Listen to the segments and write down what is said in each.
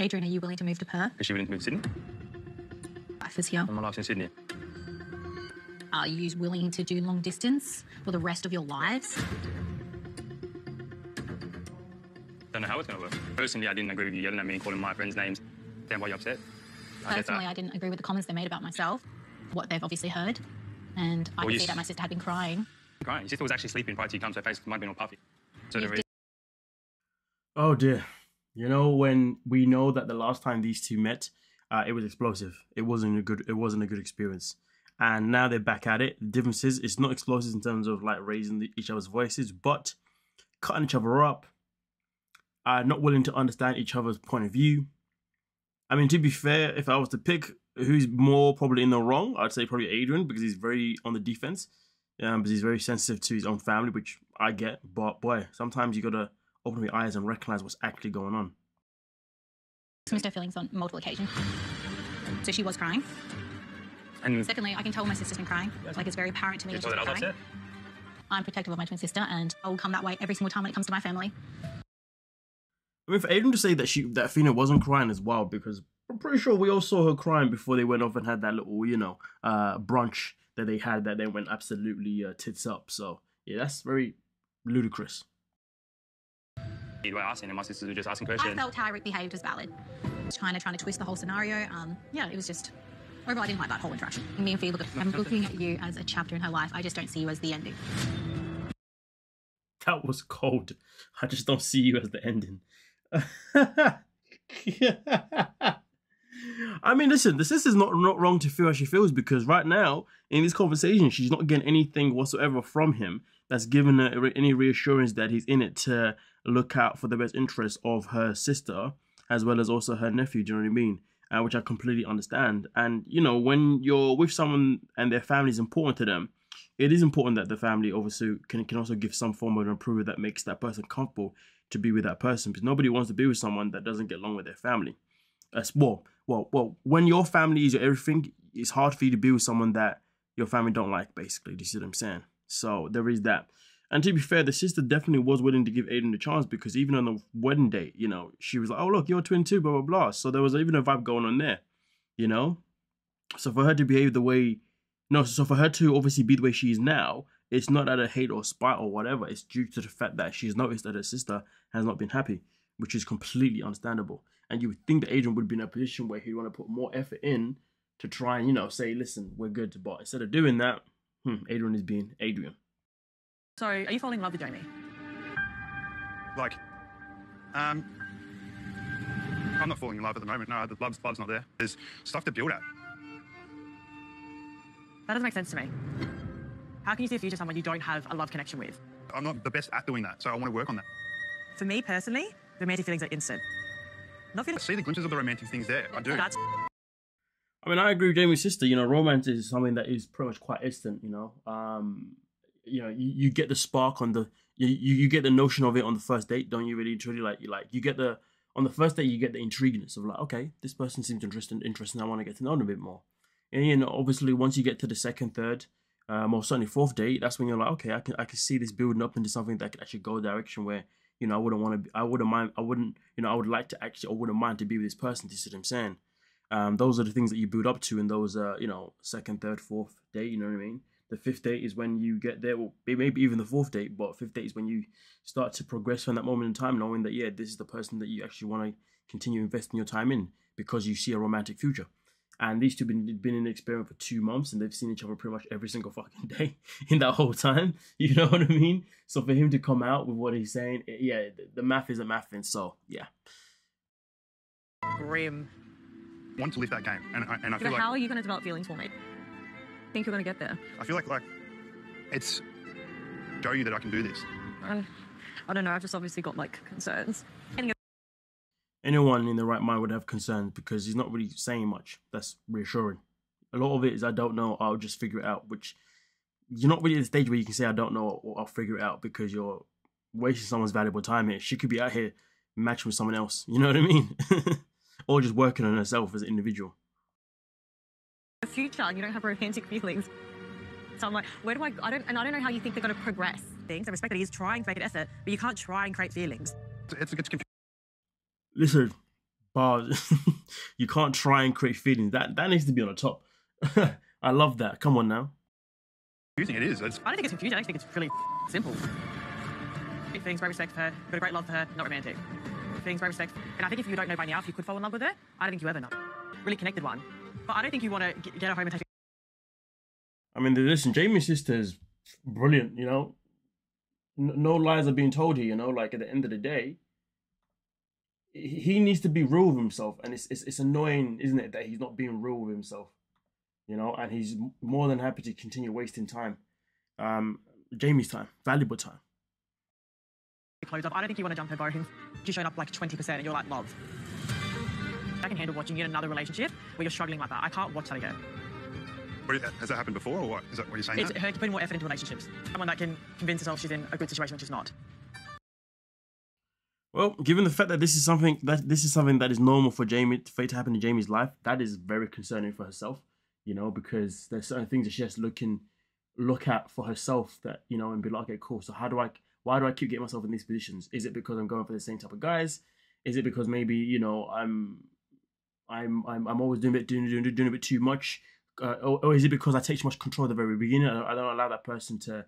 Adrian, are you willing to move to Perth? Is she willing to move to Sydney? Life is here. My life's in Sydney. Are you willing to do long distance for the rest of your lives? Don't know how it's going to work. Personally, I didn't agree with you yelling at me and calling my friends' names. Then why are you upset? Personally, I didn't agree with the comments they made about myself, what they've obviously heard, and I could see that my sister had been crying. Crying? Your sister was actually sleeping prior to you come, so her face might have been all puffy. So oh dear. You know, when we know that the last time these two met, it was explosive. It wasn't a good experience. And now they're back at it. The difference is it's not explosive in terms of like raising each other's voices, but cutting each other up, not willing to understand each other's point of view. I mean, to be fair, if I was to pick who's more probably in the wrong, I'd say probably Adrian, because he's very on the defense, because he's very sensitive to his own family, which I get. But boy, sometimes you gotta open your eyes and recognize what's actually going on. Dismissed her feelings on multiple occasions. So she was crying. And secondly, I can tell when my sister's been crying. Like, it's very apparent to me that she's been crying. I'm protective of my twin sister, and I will come that way every single time when it comes to my family. I mean, for Adrian to say that that Athena wasn't crying is wild, because I'm pretty sure we all saw her crying before they went off and had that little, you know, brunch that they had that then went absolutely tits up. So yeah, that's very ludicrous. By asking, and my sisters were just asking questions. I felt how Rick behaved was valid. Trying to twist the whole scenario. Yeah, it was just overall, I didn't like that whole interaction. Me and Fee, I'm looking at you as a chapter in her life. I just don't see you as the ending. That was cold. I just don't see you as the ending. I mean, listen, the sister's not wrong to feel how she feels, because right now, in this conversation, she's not getting anything whatsoever from him that's given her any reassurance that he's in it to look out for the best interest of her sister, as well as also her nephew, do you know what I mean? Which I completely understand. And, you know, when you're with someone and their family is important to them, it is important that the family obviously can also give some form of approval that makes that person comfortable to be with that person, because nobody wants to be with someone that doesn't get along with their family. Well, when your family is your everything, it's hard for you to be with someone that your family don't like, basically. Do you see what I'm saying? So there is that. And to be fair, the sister definitely was willing to give Aiden a chance, because even on the wedding day, you know, she was like, oh, look, you're a twin too, blah, blah, blah. So there was even a vibe going on there, you know? So for her to behave the way, so for her to obviously be the way she is now, it's not out of hate or spite or whatever. It's due to the fact that she's noticed that her sister has not been happy, which is completely understandable. And you would think that Adrian would be in a position where he'd want to put more effort in to try and, you know, say, listen, we're good. But instead of doing that, Adrian is being Adrian. So, are you falling in love with Jamie? Like, I'm not falling in love at the moment. No, the blood's not there. There's stuff to build at. That doesn't make sense to me. How can you see a future someone you don't have a love connection with? I'm not the best at doing that, so I want to work on that. For me personally, the romantic feelings are instant. Not feeling. I see the glimpses of the romantic things there. I do. I mean, I agree with Jamie's sister. You know, romance is something that is pretty much quite instant. You know, you get the spark on the you get the notion of it on the first date, don't you? Really, truly, you get the on the first date, you get the intrigueness of like, okay, this person seems interesting. I want to get to know them a bit more. And you know, obviously, once you get to the second, third, or certainly fourth date, that's when you're like, okay, I can see this building up into something that could actually go a direction where, you know, I wouldn't mind to be with this person. You see what I'm saying? Those are the things that you build up to in those, you know, second, third, fourth date. You know what I mean? The fifth date is when you get there, well, maybe even the fourth date, but fifth date is when you start to progress from that moment in time, knowing that, yeah, this is the person that you actually want to continue investing your time in because you see a romantic future. And these two been in the experiment for 2 months, and they've seen each other pretty much every single fucking day in that whole time. You know what I mean? So for him to come out with what he's saying, yeah, the math isn't mathing. So yeah. Grim. I want to live that game, and I feel like. How are you going to develop feelings for me? Think you're going to get there? I feel like it's show you that I can do this. I don't know. I've just obviously got like concerns. Anyone in the right mind would have concerns because he's not really saying much. That's reassuring. A lot of it is I don't know, I'll just figure it out, which you're not really at the stage where you can say I don't know or I'll figure it out because you're wasting someone's valuable time here. She could be out here matching with someone else, you know what I mean? Or just working on herself as an individual. The future, you don't have romantic feelings. So I'm like, where do I don't know how you think they're going to progress things. I respect that he's trying to make an effort, but you can't try and create feelings. It's confusing. Listen, Bars. You can't try and create feelings. That needs to be on the top. I love that. Come on now. Confusing it is. I don't think it's confusing. I think it's really simple. Feelings, great respect for her, got a great love for her, not romantic. Feelings, great respect. And I think if you don't know by now if you could fall in love with her, I don't think you ever know. Really connected one. But I don't think you want to get her home and take. I mean, listen, Jamie's sister is brilliant, you know. No lies are being told here, you know. Like, at the end of the day, he needs to be real with himself. And it's annoying, isn't it, that he's not being real with himself, you know. And he's more than happy to continue wasting time. Jamie's time, valuable time. Close up. I don't think you want to jump her boat and she's showing up like 20% and you're like, love. I can handle watching you in another relationship where you're struggling like that. I can't watch that again. Has that happened before, or what? Is that what you're saying? It's her putting more effort into relationships. Someone that can convince herself she's in a good situation when she's not. Well, given the fact that this is something that is normal for Jamie, for it to happen in Jamie's life, that is very concerning for herself, you know, because there's certain things that she has to look at for herself, that, you know, and be like, okay, cool. So why do I keep getting myself in these positions? Is it because I'm going for the same type of guys? Is it because maybe, you know, I'm always doing a bit too much? Or is it because I take too much control at the very beginning? I don't allow that person to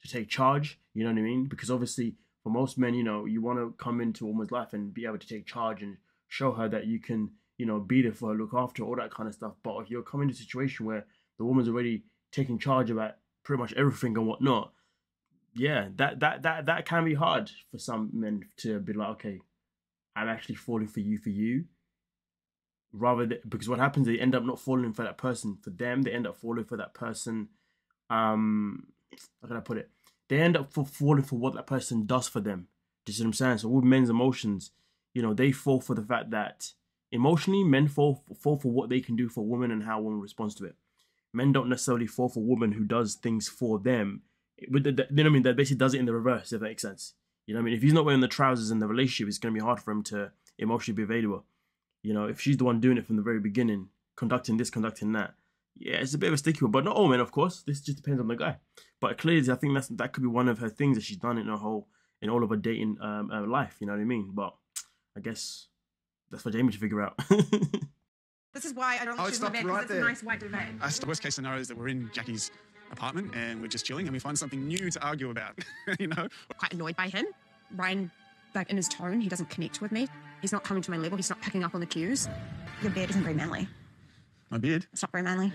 take charge. You know what I mean? Because obviously, for most men, you know, you want to come into a woman's life and be able to take charge and show her that you can, you know, be there for her, look after her, all that kind of stuff. But if you're coming to a situation where the woman's already taking charge about pretty much everything and whatnot, yeah, that can be hard for some men to be like, okay, I'm actually falling for you. Because what happens, they end up not falling for that person for them. They end up falling for that person. How can I put it? They end up falling for what that person does for them. Do you see what I'm saying? So with men's emotions, you know, they fall for the fact that emotionally, men fall for what they can do for a woman and how a woman responds to it. Men don't necessarily fall for a woman who does things for them. But you know what I mean? That basically does it in the reverse, if that makes sense. You know what I mean? If he's not wearing the trousers in the relationship, it's going to be hard for him to emotionally be available. You know, if she's the one doing it from the very beginning, conducting this, conducting that, yeah, it's a bit of a sticky one. But not all men, of course. This just depends on the guy. But clearly, I think that could be one of her things that she's done in all of her dating life. You know what I mean? But I guess that's for Jamie to figure out. This is why I don't choose my bed, because it's a nice white duvet. The worst case scenario is that we're in Jackie's apartment and we're just chilling and we find something new to argue about. You know, Quite annoyed by him. Ryan, like, in his tone, he doesn't connect with me. He's not coming to my level. He's not picking up on the cues. Your beard isn't very manly. my beard. It's not very manly.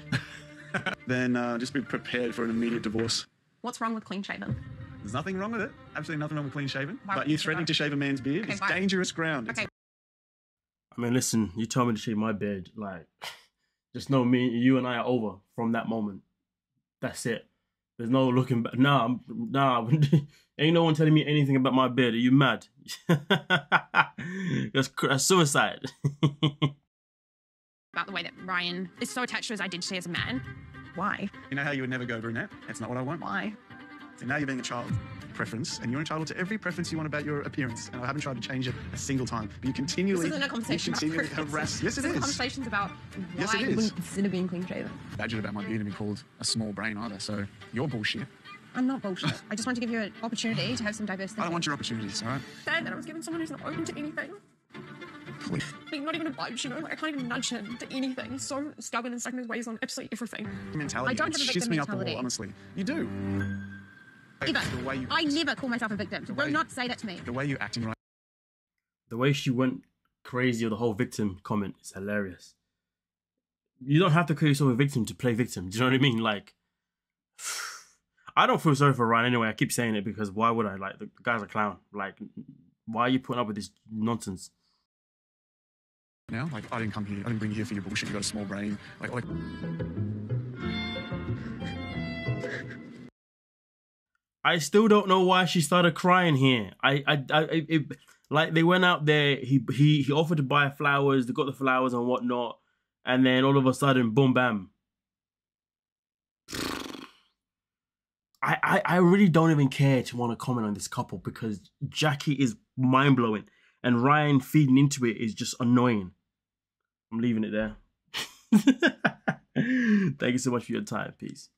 Then just be prepared for an immediate divorce. What's wrong with clean shaven? There's nothing wrong with it. Absolutely nothing wrong with clean shaven. Why But would you you threatening to shave a man's beard Okay, is why? dangerous ground. Okay. I mean, listen, you told me to shave my beard. Like, just know you and I are over from that moment. That's it. There's no looking back. Nah. Ain't no one telling me anything about my beard. Are you mad? That's suicide. About the way that Ryan is so attached to his identity as a man. Why? You know how you would never go brunette? That's not what I want. Why? So now you're being a child preference, and you're entitled to every preference you want about your appearance. And I haven't tried to change it a single time. But you continually, This isn't a conversation about preferences. harass. Yes, it This is a is. conversation about Yes, why it you is. wouldn't consider being clean shaven. Badgered about my beard and be called a small brain either. So you're bullshit. I'm not bullshit. I just want to give you an opportunity to have some diversity. I don't want your opportunities, all right? Sad that I was given someone who's not open to anything. Please. Like, not even a budge, you know? Like, I can't even nudge him to anything. He's so stubborn and stuck in his ways on absolutely everything. Mentality. I don't it have a shits victim me up the mentality. wall, honestly. You do. Ever. The way you I never call myself a victim. The Do way- not say that to me. The way you're acting right The way she went crazy with the whole victim comment is hilarious. You don't have to call yourself a victim to play victim. Do you know what I mean? Like, I don't feel sorry for Ryan anyway. I keep saying it because why would I? Like, the guy's a clown. Like, why are you putting up with this nonsense? now. Like, I didn't come here. I didn't bring you here for your bullshit. You got a small brain. Like. I still don't know why she started crying here. Like, they went out there. He offered to buy flowers. They got the flowers and whatnot, and then all of a sudden, boom, bam. I really don't even care to want to comment on this couple because Jackie is mind blowing, and Ryan feeding into it is just annoying. I'm leaving it there. Thank you so much for your time. Peace.